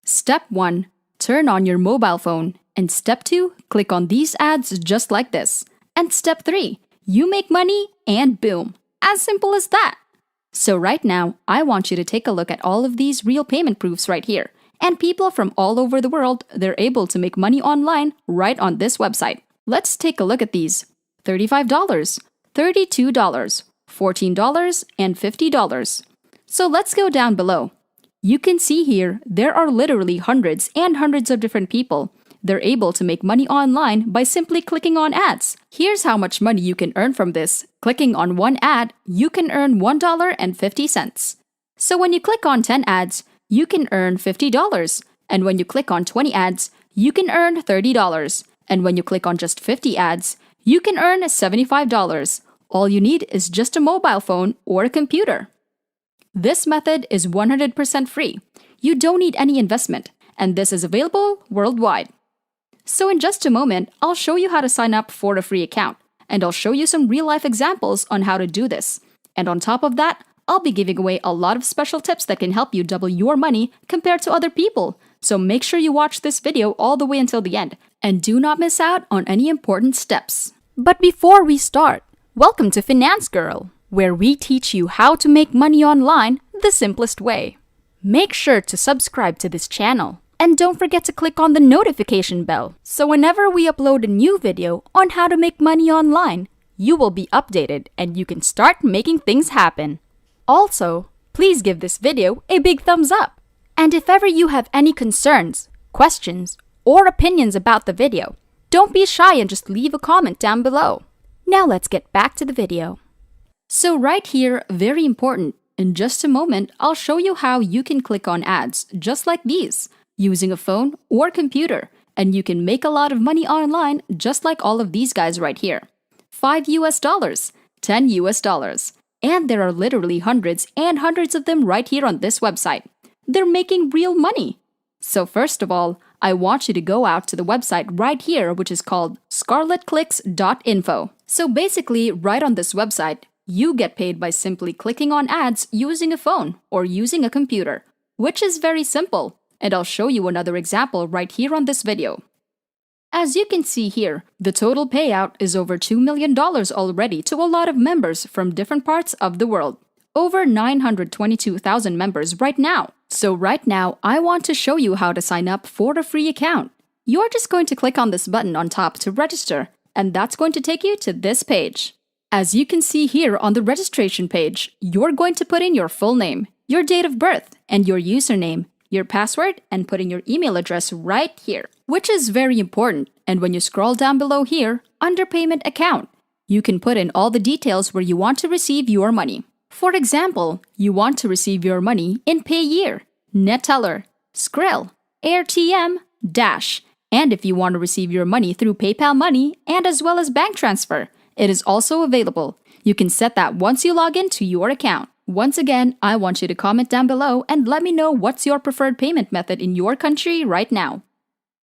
Step 1. Turn on your mobile phone. And step 2. Click on these ads just like this. And step 3. You make money and boom. As simple as that. So right now, I want you to take a look at all of these real payment proofs right here. And people from all over the world, they're able to make money online right on this website. Let's take a look at these. $35, $32, $14, and $50. So let's go down below. You can see here, there are literally hundreds and hundreds of different people. They're able to make money online by simply clicking on ads. Here's how much money you can earn from this. Clicking on one ad, you can earn $1.50. So when you click on 10 ads, you can earn $50. And when you click on 20 ads, you can earn $30. And when you click on just 50 ads, you can earn $75. All you need is just a mobile phone or a computer. This method is 100% free. You don't need any investment, and this is available worldwide. So in just a moment, I'll show you how to sign up for a free account, and I'll show you some real-life examples on how to do this. And on top of that, I'll be giving away a lot of special tips that can help you double your money compared to other people. So make sure you watch this video all the way until the end, and do not miss out on any important steps. But before we start, welcome to Finance Girl, where we teach you how to make money online the simplest way. Make sure to subscribe to this channel. And don't forget to click on the notification bell, so whenever we upload a new video on how to make money online, you will be updated and you can start making things happen. Also, please give this video a big thumbs up. And if ever you have any concerns, questions, or opinions about the video, don't be shy and just leave a comment down below. Now let's get back to the video. So right here, very important, in just a moment, I'll show you how you can click on ads just like these, using a phone or computer, and you can make a lot of money online just like all of these guys right here. $5 US, $10 US, and there are literally hundreds and hundreds of them right here on this website. They're making real money. So first of all, I want you to go out to the website right here, which is called scarletclicks.info. So basically, right on this website, you get paid by simply clicking on ads using a phone or using a computer, which is very simple. And I'll show you another example right here on this video. As you can see here, the total payout is over $2 million already to a lot of members from different parts of the world. Over 922,000 members right now. So right now, I want to show you how to sign up for a free account. You're just going to click on this button on top to register, and that's going to take you to this page. As you can see here on the registration page, you're going to put in your full name, your date of birth, and your username, your password, and put in your email address right here, which is very important. And when you scroll down below here, under payment account, you can put in all the details where you want to receive your money. For example, you want to receive your money in Payeer, Neteller, Skrill, AirTM, Dash, and if you want to receive your money through PayPal Money and as well as bank transfer, it is also available. You can set that once you log into your account. Once again, I want you to comment down below and let me know what's your preferred payment method in your country right now.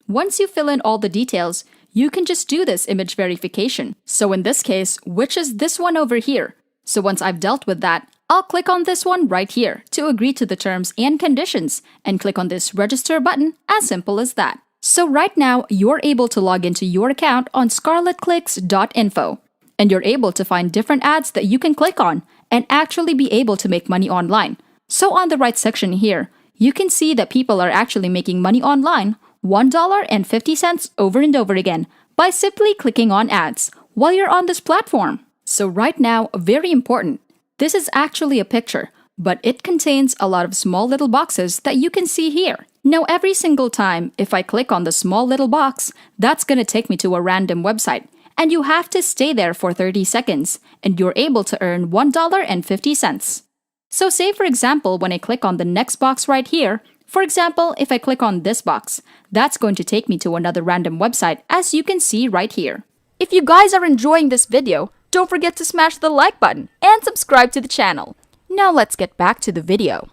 Once you fill in all the details, you can just do this image verification. So in this case, which is this one over here. So once I've dealt with that, I'll click on this one right here to agree to the terms and conditions and click on this register button, as simple as that. So right now, you're able to log into your account on scarletclicks.info. And you're able to find different ads that you can click on and actually be able to make money online. So on the right section here, you can see that people are actually making money online $1.50 over and over again by simply clicking on ads while you're on this platform. So right now, very important, this is actually a picture, but it contains a lot of small little boxes that you can see here. Now every single time, if I click on the small little box, that's gonna take me to a random website. And you have to stay there for 30 seconds, and you're able to earn $1.50. So say for example, when I click on the next box right here, for example, if I click on this box, that's going to take me to another random website, as you can see right here. If you guys are enjoying this video, don't forget to smash the like button and subscribe to the channel. Now let's get back to the video.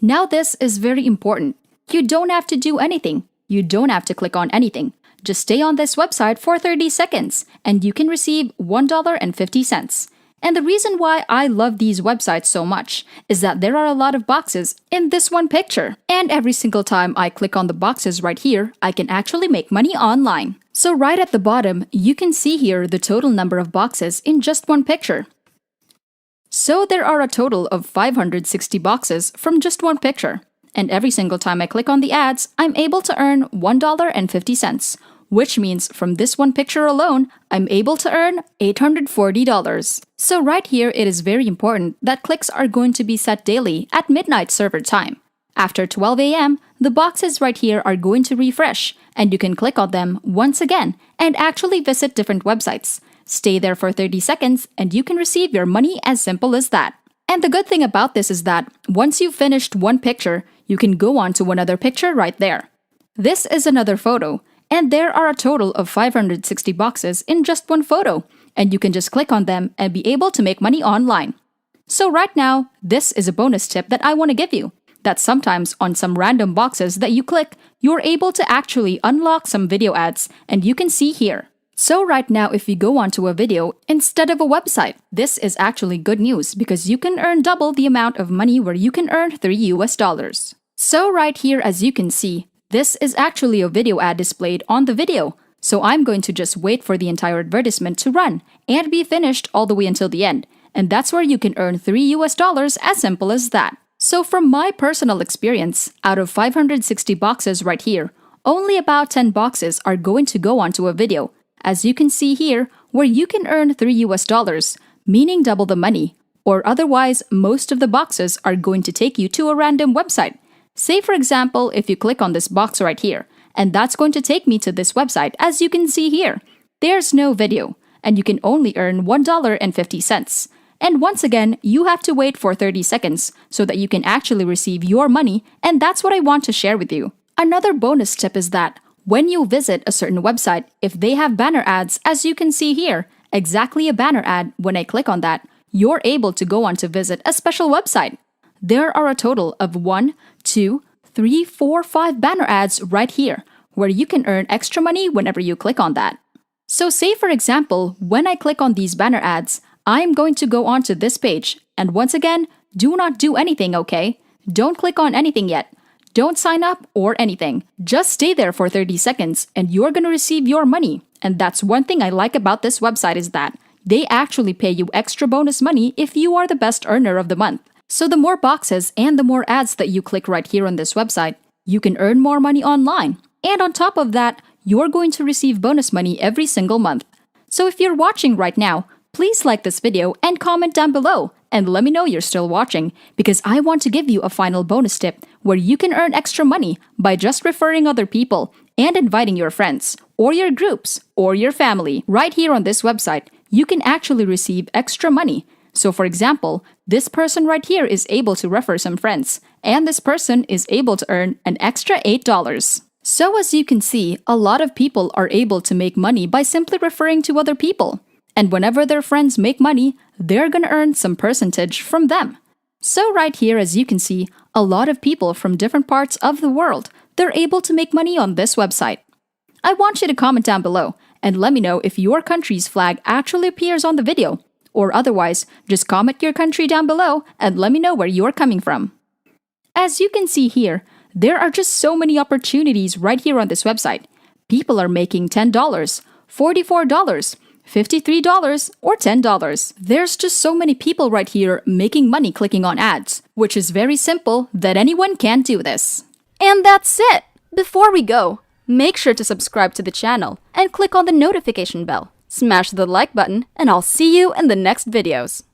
Now this is very important. You don't have to do anything. You don't have to click on anything. Just stay on this website for 30 seconds and you can receive $1.50. And the reason why I love these websites so much is that there are a lot of boxes in this one picture. And every single time I click on the boxes right here, I can actually make money online. So right at the bottom, you can see here the total number of boxes in just one picture. So there are a total of 560 boxes from just one picture. And every single time I click on the ads, I'm able to earn $1.50, which means from this one picture alone, I'm able to earn $840. So right here, it is very important that clicks are going to be set daily at midnight server time. After 12 a.m., the boxes right here are going to refresh, and you can click on them once again and actually visit different websites. Stay there for 30 seconds, and you can receive your money as simple as that. And the good thing about this is that once you've finished one picture, you can go on to another picture right there. This is another photo, and there are a total of 560 boxes in just one photo, and you can just click on them and be able to make money online. So right now, this is a bonus tip that I want to give you, that sometimes on some random boxes that you click, you're able to actually unlock some video ads, and you can see here. So right now, if you go onto a video instead of a website, this is actually good news because you can earn double the amount of money where you can earn $3. So right here, as you can see, this is actually a video ad displayed on the video. So I'm going to just wait for the entire advertisement to run and be finished all the way until the end. And that's where you can earn $3, as simple as that. So from my personal experience, out of 560 boxes right here, only about 10 boxes are going to go onto a video, as you can see here, where you can earn $3, meaning double the money. Or otherwise, most of the boxes are going to take you to a random website. Say for example, if you click on this box right here, and that's going to take me to this website, as you can see here. There's no video, and you can only earn $1.50. And once again, you have to wait for 30 seconds so that you can actually receive your money, and that's what I want to share with you. Another bonus tip is that when you visit a certain website, if they have banner ads, as you can see here, exactly a banner ad, when I click on that, you're able to go on to visit a special website. There are a total of 1, 2, 3, 4, 5 banner ads right here, where you can earn extra money whenever you click on that. So say for example, when I click on these banner ads, I'm going to go on to this page. And once again, do not do anything, okay? Don't click on anything yet. Don't sign up or anything. Just stay there for 30 seconds and you're going to receive your money. And that's one thing I like about this website is that they actually pay you extra bonus money if you are the best earner of the month. So the more boxes and the more ads that you click right here on this website, you can earn more money online. And on top of that, you're going to receive bonus money every single month. So if you're watching right now, please like this video and comment down below and let me know you're still watching because I want to give you a final bonus tip where you can earn extra money by just referring other people and inviting your friends or your groups or your family. Right here on this website, you can actually receive extra money. So for example, this person right here is able to refer some friends and this person is able to earn an extra $8. So as you can see, a lot of people are able to make money by simply referring to other people. And whenever their friends make money, they're gonna earn some percentage from them. So right here, as you can see, a lot of people from different parts of the world, they're able to make money on this website. I want you to comment down below and let me know if your country's flag actually appears on the video. Or otherwise, just comment your country down below and let me know where you're coming from. As you can see here, there are just so many opportunities right here on this website. People are making $10, $44, $53, or $10. There's just so many people right here making money clicking on ads, which is very simple that anyone can do this. And that's it! Before we go, make sure to subscribe to the channel and click on the notification bell. Smash the like button and I'll see you in the next videos.